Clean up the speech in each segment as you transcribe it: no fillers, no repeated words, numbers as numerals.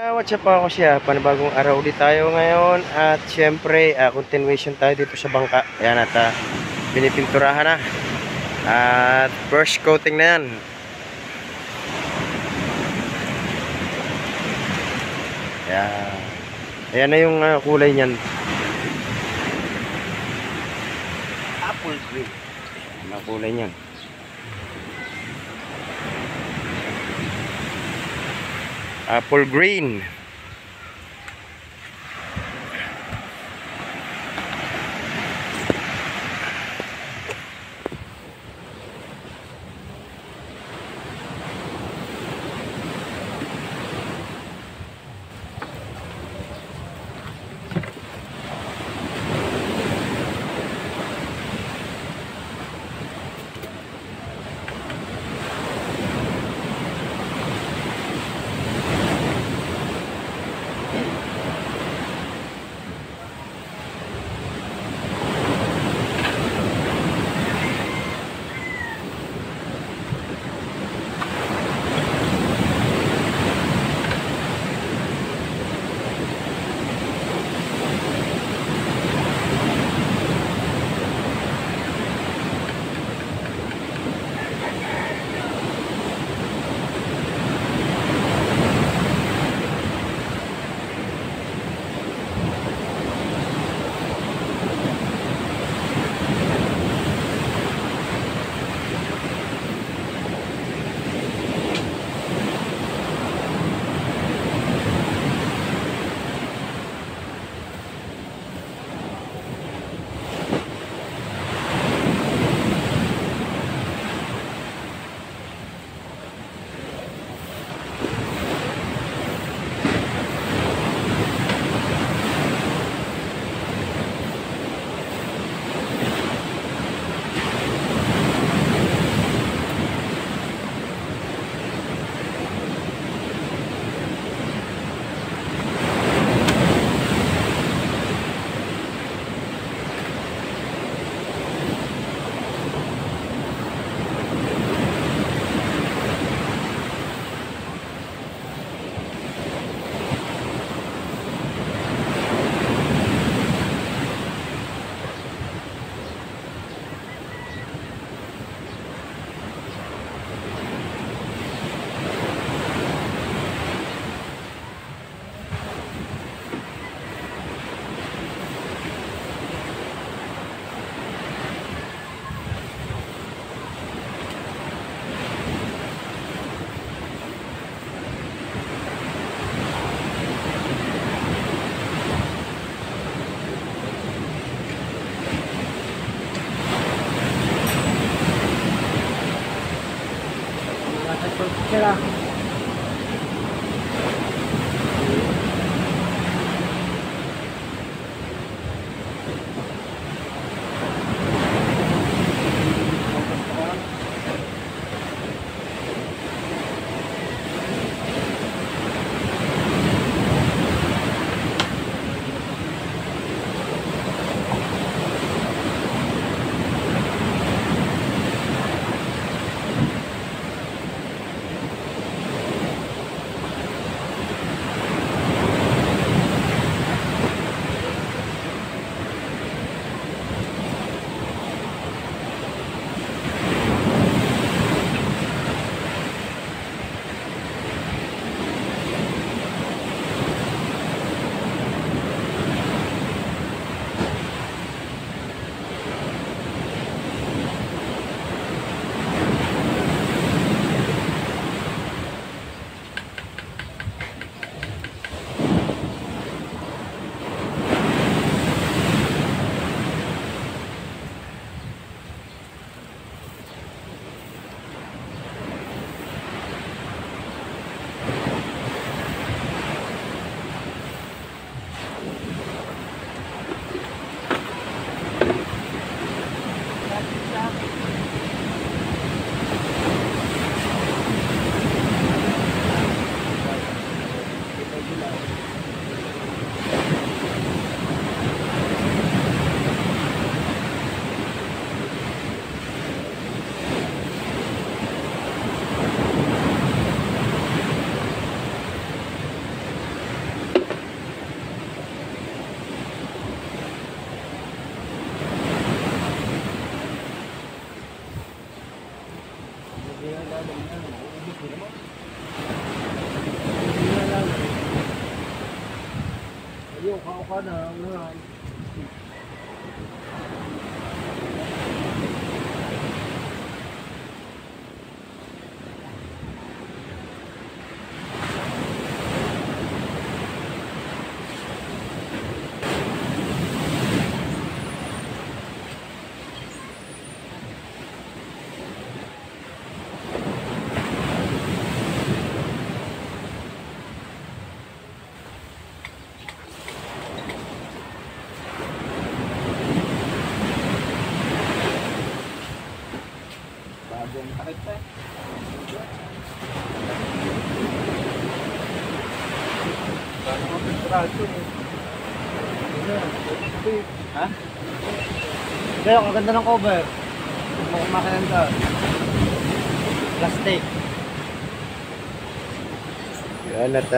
What's up ako siya, panibagong araw ulit tayo ngayon at syempre continuation tayo dito sa bangka. Ayan at pinipinturahan na at first coating na yan. Ayan, ayan na yung kulay niyan, apple green. Ayan ang kulay niyan, apple green. Ako ka na, unahan. Bagong takit pa eh. Bagong picturado eh. Ha? Hindi, ang ganda ng cover. Mukhang makinanda. Plastic. Yan at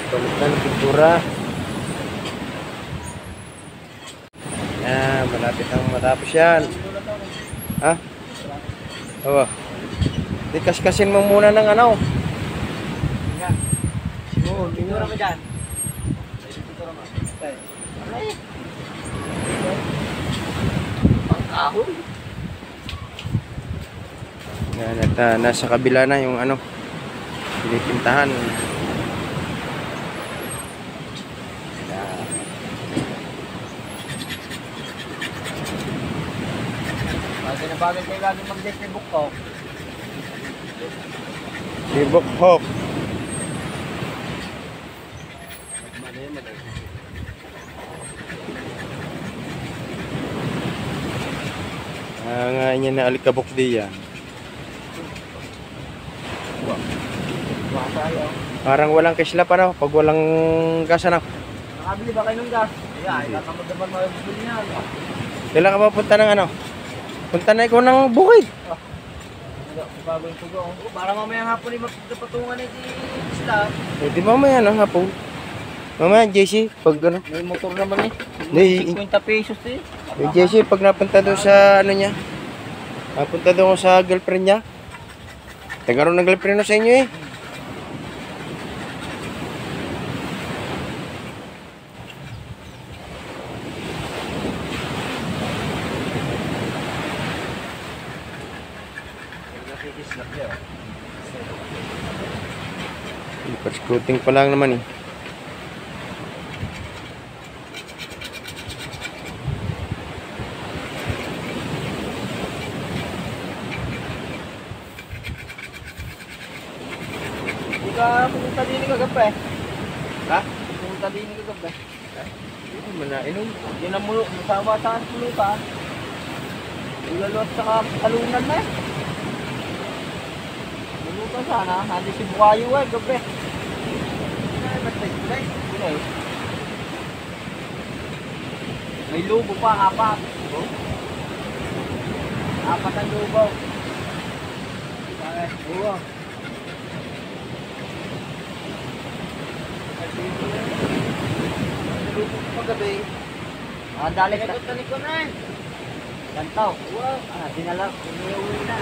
palit na ng pintura. Yan, malapit ang matapos yan. Ha? Oo. Dikas-kasin mo muna ng ano. Oo, pintura mo dyan. Pintura mo. Ay. Pangkahoy. Yan at nasa kabila na yung ano, pinipintahan. Bagay na bagay kayo lagi mag-date ni Bukko. Tibok Hawk. Nga niya na alikabok di yan. Parang walang kislap ano, pag walang gas ano. Nakabili ba kayo ng gas? Ayan, ikakamad naman mabibili niya. Kailan ka mapunta ng ano? Punta na ikaw ng bukid. Bago yung tugo. Para mamayang hapon ay magpatungan na si Islam. Eh di mamaya na hapon. Mamaya JC, pag ano. May motor naman eh. Hindi, 50 pesos eh. yung JC pag napunta doon sa ano niya. Napunta doon sa girlfriend niya. Nagkaroon ng girlfriend na sa inyo eh. Scooting pa lang naman eh. Hindi ka pumunta din ni kagabi. Ha? Pumunta din ni kagabi. Hindi mo na inom. Hindi na mulo. Masama sa pulutan. Ulalot sa kalunan na eh. Mulutan sana. Hindi si Bukayo eh. Gabi. May lubo pa, 4. Apat ang lubo. Oo. Lubo pa gabi. Dali ka. Talik ko na eh. Gantaw. Dinala. Umuwi na.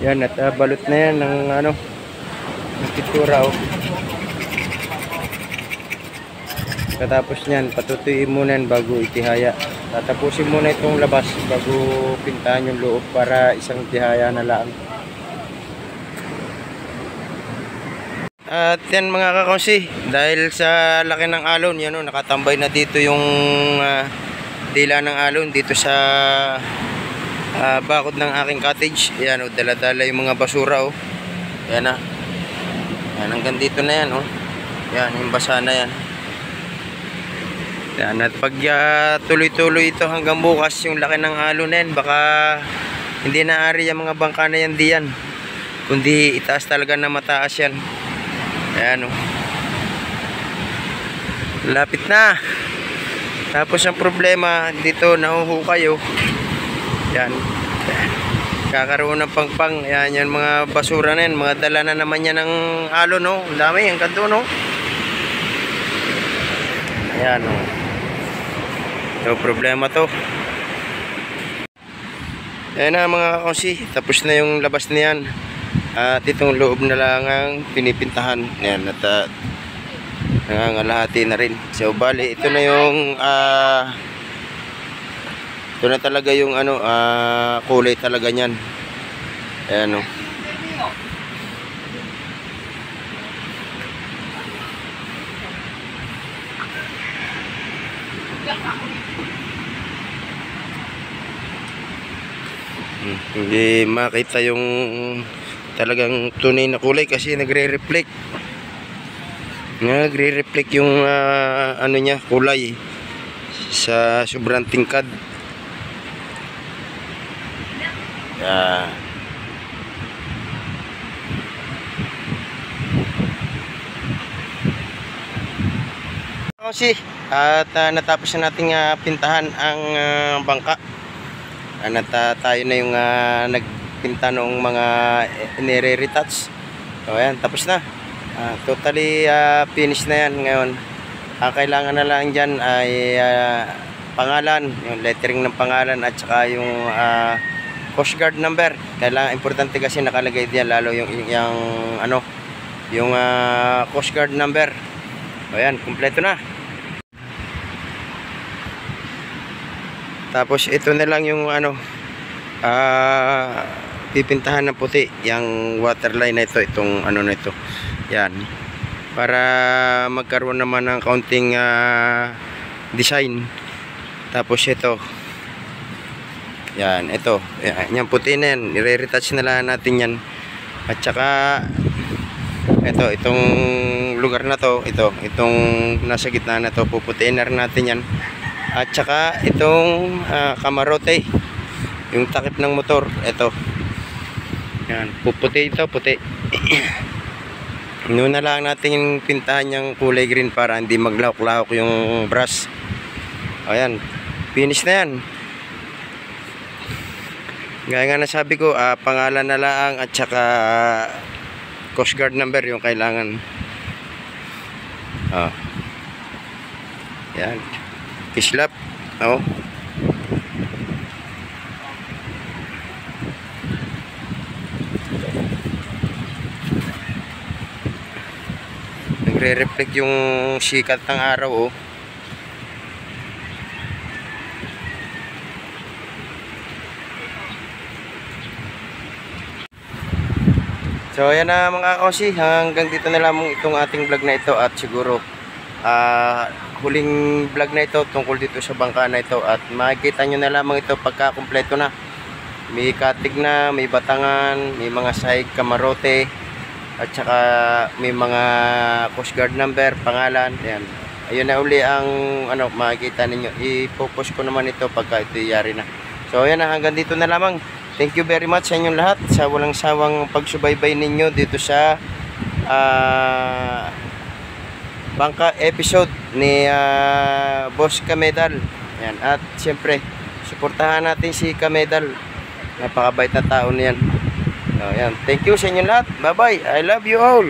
Yan at balot na yan ng ano, ng pintura oh. Katapos niyan, patutuyin muna yan bago itihaya. Tatapusin muna itong labas bago pintahan yung loob para isang tihaya na lang. At yan mga kakonsi, dahil sa laki ng alon, yan oh, nakatambay na dito yung dila ng alon dito sa bakod ng aking cottage. Ayan o, dala-dala yung mga basura o. Ayan na. Ayan, hanggang dito na yan o. Ayan, yung basa na yan. Ayan, at pag tuloy-tuloy ito hanggang bukas, yung laki ng alon na yan, baka hindi na ari yung mga bangka na yan diyan. Kundi itaas talaga na mataas yan. Ayan o. Lapit na. Tapos ang problema, dito nahuhukay o. Yan. Kakaroon ng pangpang. Yan, yan mga basura na yan. Mga dala na naman yan ng alon, no? Ang dami, ang kanto, no? Ayan, no? No problema to. Ayan na mga kakonsi. Tapos na yung labas na yan. At itong loob na lang ang pinipintahan. Yan, at nangangalahati na rin. So bali, ito na yung ito na talaga yung ano, kulay talaga niyan. Ayan o. Hindi makita yung talagang tunay na kulay kasi nagre-reflect yung ano niya, kulay sa sobrang tingkad. Kasi at natapos na nating pintahan ang bangka. Tayo na yung nagpinta noong mga nire-retouch. So ayan, tapos na. Totally finished na yan ngayon. Kailangan na lang dyan ay pangalan, yung lettering ng pangalan at saka yung Coast Guard number. Kailangan, importante kasi nakalagay diyan lalo yung ano, yung Coast Guard number. So ayan, kumpleto na. Tapos ito na lang yung ano, pipintahan ng puti yung waterline na ito, itong ano na ito. Yan. Para magkaroon naman ng kaunting design. Tapos ito. Yan, ito. Yan, yung puti na yan. I-retouch na lang natin yan. At saka ito, itong lugar na to, itong nasa gitna na to, puputiin na rin natin yan. At saka itong kamarote, yung takip ng motor, ito. Yan, puputi ito, puti. Noon na lang natin yung pintahan yung kulay green para hindi maglahok-lahok yung brush. Ayan, finish na yan. Gaya nga nasabi ko, pangalan na lang at saka Coast Guard number yung kailangan. Yan. Kislap. Nagre-reflect yung sikat ng araw. So ayan na mga kausi, hanggang dito na lamang itong ating vlog na ito at siguro huling vlog na ito tungkol dito sa bangka na ito at makikita nyo na lamang ito pagka kumpleto na. May katig na, may batangan, may mga sahig, kamarote at saka may mga Coast Guard number, pangalan. Ayan. Ayun na uli ang ano, makikita ninyo. I-focus ko naman ito pagka ito yari na. So ayan na, hanggang dito na lamang. Thank you very much sa inyong lahat sa walang sawang pagsubaybay ninyo dito sa bangka episode ni Boss Kamedal. Yan. At siyempre, suportahan natin si Kamedal. Napakabait na tao niyan. So, yan. Thank you sa inyong lahat. Bye bye. I love you all.